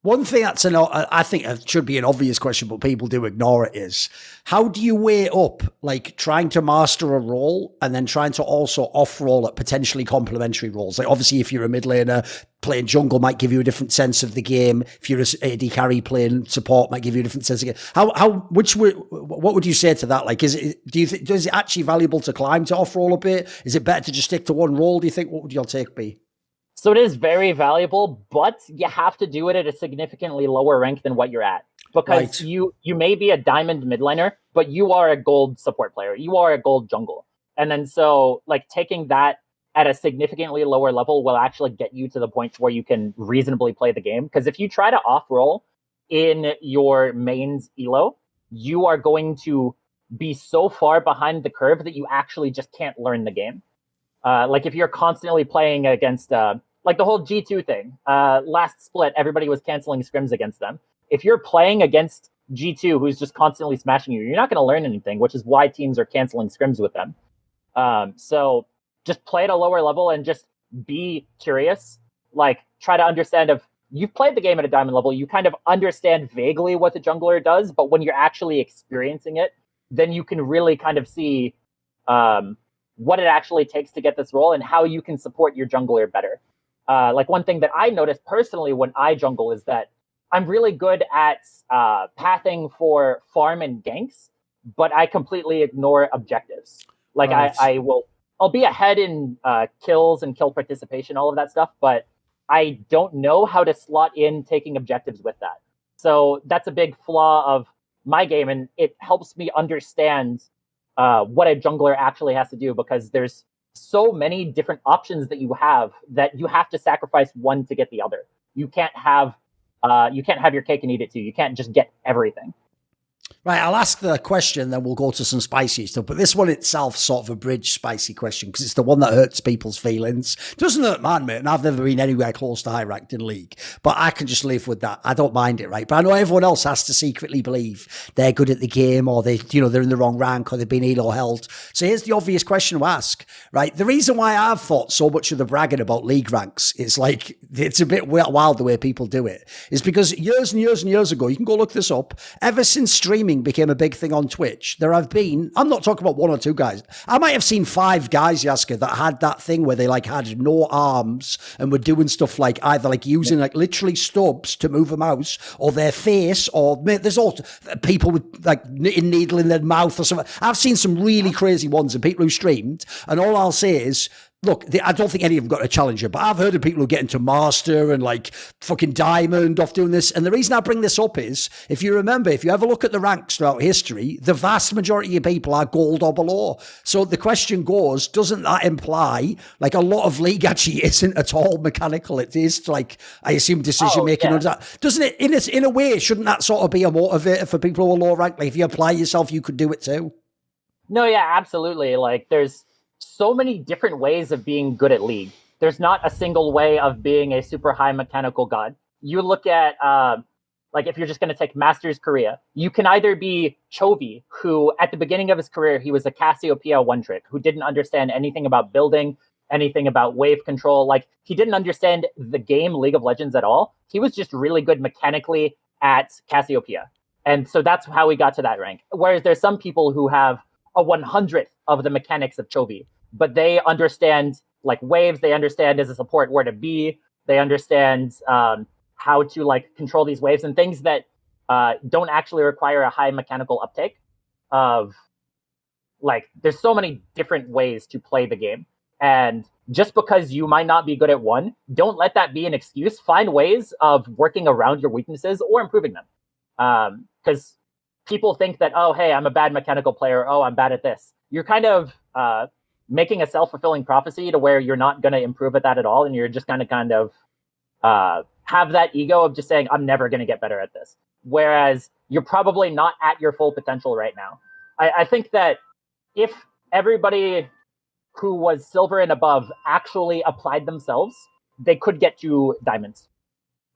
One thing I think it should be an obvious question, but people do ignore it is, how do you weigh up like trying to master a role and then trying to also off-roll at potentially complementary roles? Like obviously if you're a mid laner, playing jungle might give you a different sense of the game. If you're a AD carry, playing support might give you a different sense of the game. What would you say to that? Like, is it actually valuable to climb to off-roll a bit? Is it better to just stick to one role, do you think? What would your take be? So it is very valuable, but you have to do it at a significantly lower rank than what you're at. Because you may be a diamond midliner, but you are a gold support player. You are a gold jungle. And then so like taking that at a significantly lower level will actually get you to the point where you can reasonably play the game. Because if you try to off-roll in your main's elo, you are going to be so far behind the curve that you actually just can't learn the game. Like if you're constantly playing against like the whole G2 thing, last split, everybody was canceling scrims against them. If you're playing against G2, who's just constantly smashing you, you're not going to learn anything, which is why teams are canceling scrims with them. So just play at a lower level and just be curious. Like try to understand if you've played the game at a diamond level, you kind of understand vaguely what the jungler does, but when you're actually experiencing it, then you can really kind of see what it actually takes to get this role and how you can support your jungler better. Like one thing that I noticed personally when I jungle is that I'm really good at pathing for farm and ganks, but I completely ignore objectives. Like right. I'll be ahead in kills and kill participation, all of that stuff, but I don't know how to slot in taking objectives with that. So that's a big flaw of my game, and it helps me understand what a jungler actually has to do, because there's so many different options that you have to sacrifice one to get the other. You can't have your cake and eat it too. You can't just get everything. Right, I'll ask the question, then we'll go to some spicy stuff. But this one itself, sort of a bridge spicy question, because it's the one that hurts people's feelings. It doesn't hurt mine, mate, and I've never been anywhere close to high ranked in League. But I can just live with that. I don't mind it, right? But I know everyone else has to secretly believe they're good at the game, or they're in the wrong rank, or they've been elo held. So here's the obvious question to ask, right? The reason why I've thought so much of the bragging about League ranks is like, it's a bit wild the way people do it, is because years and years and years ago, you can go look this up, ever since streaming became a big thing on Twitch, there have been, I'm not talking about one or two guys, I might have seen 5 guys, Yasukeh, that had that thing where they like had no arms and were doing stuff like either like using like literally stubs to move a mouse, or their face, or there's all people with like knitting needle in their mouth or something. I've seen some really crazy ones of people who streamed, and all I'll say is, look, I don't think any of them got a challenger, but I've heard of people who get into master and like fucking diamond off doing this. And the reason I bring this up is, if you remember, if you ever look at the ranks throughout history, the vast majority of people are gold or below. So the question goes, doesn't that imply like a lot of League actually isn't at all mechanical? It is like, I assume, decision making. Yeah. Doesn't it, in a way, shouldn't that sort of be a motivator for people who are low rank? Like if you apply yourself, you could do it too. No, yeah, absolutely. Like there's so many different ways of being good at League. There's not a single way of being a super high mechanical god. You look at, like if you're just going to take Masters Korea, you can either be Chovy, who at the beginning of his career, he was a Cassiopeia one-trick, who didn't understand anything about building, anything about wave control. Like he didn't understand the game League of Legends at all. He was just really good mechanically at Cassiopeia. And so that's how he got to that rank. Whereas there's some people who have a 100th of the mechanics of Chovy, but they understand like waves, they understand as a support where to be, they understand how to like control these waves and things that don't actually require a high mechanical uptake of, like, there's so many different ways to play the game. And just because you might not be good at one, don't let that be an excuse. Find ways of working around your weaknesses or improving them. Because people think that, oh, hey, I'm a bad mechanical player. Oh, I'm bad at this. You're kind of making a self-fulfilling prophecy to where you're not going to improve at that at all. And you're just going to kind of have that ego of just saying, I'm never going to get better at this. Whereas you're probably not at your full potential right now. I think that if everybody who was silver and above actually applied themselves, they could get to diamonds.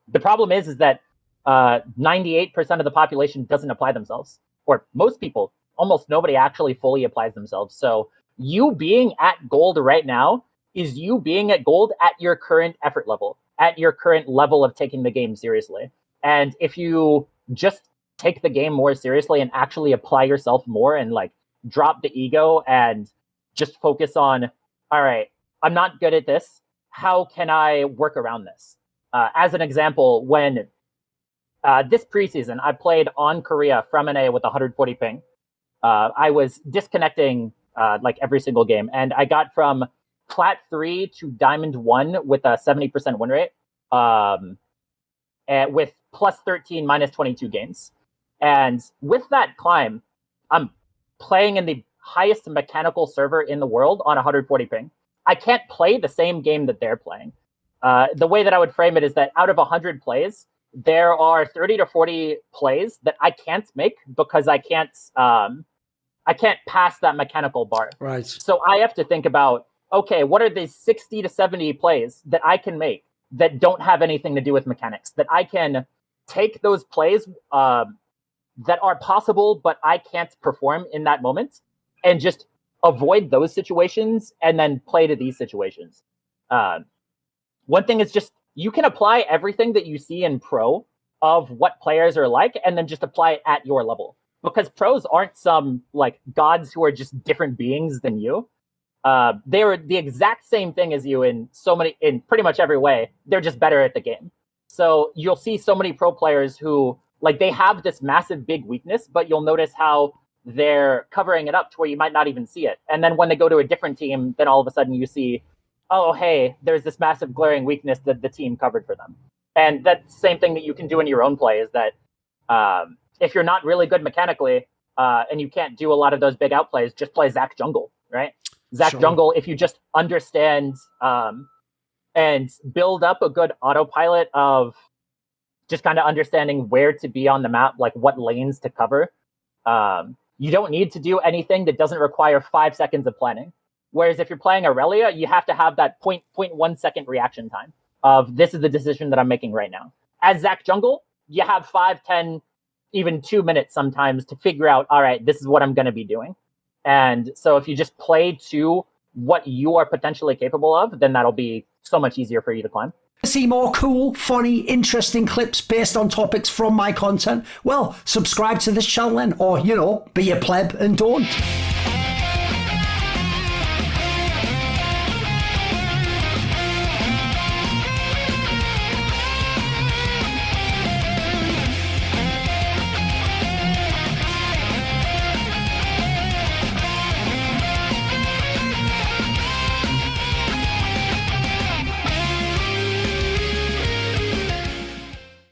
The problem is that 98% of the population doesn't apply themselves, or most people, almost nobody actually fully applies themselves. So you being at gold right now is you being at gold at your current effort level, at your current level of taking the game seriously. And if you just take the game more seriously and actually apply yourself more and like drop the ego and just focus on, all right, I'm not good at this. How can I work around this? As an example, when this preseason I played on Korea from NA with 140 ping, I was disconnecting like every single game, and I got from Plat 3 to Diamond 1 with a 70% win rate, and with plus 13, minus 22 games. And with that climb, I'm playing in the highest mechanical server in the world on 140 ping. I can't play the same game that they're playing. The way that I would frame it is that out of 100 plays, there are 30 to 40 plays that I can't make because I can't pass that mechanical bar. Right. So I have to think about, okay, what are the 60 to 70 plays that I can make that don't have anything to do with mechanics, that I can take those plays that are possible, but I can't perform in that moment, and just avoid those situations and then play to these situations. One thing is just, you can apply everything that you see in pro of what players are like, and then just apply it at your level. Because pros aren't some like gods who are just different beings than you. They're the exact same thing as you in pretty much every way. They're just better at the game. So you'll see so many pro players who, like, they have this massive big weakness, but you'll notice how they're covering it up to where you might not even see it. And then when they go to a different team, then all of a sudden you see, oh, hey, there's this massive glaring weakness that the team covered for them. And that's the same thing that you can do in your own play, is that if you're not really good mechanically and you can't do a lot of those big outplays, just play Zac Jungle, right? Zac Jungle, if you just understand and build up a good autopilot of just kind of understanding where to be on the map, like what lanes to cover. You don't need to do anything that doesn't require 5 seconds of planning. Whereas if you're playing Aurelia, you have to have that 0.1 second reaction time of, this is the decision that I'm making right now. As Zac Jungle, you have 5, 10, even 2 minutes sometimes to figure out, all right, this is what I'm going to be doing. And so if you just play to what you are potentially capable of, then that'll be so much easier for you to climb. See more cool, funny, interesting clips based on topics from my content? Well, subscribe to this channel then, or, be a pleb and don't.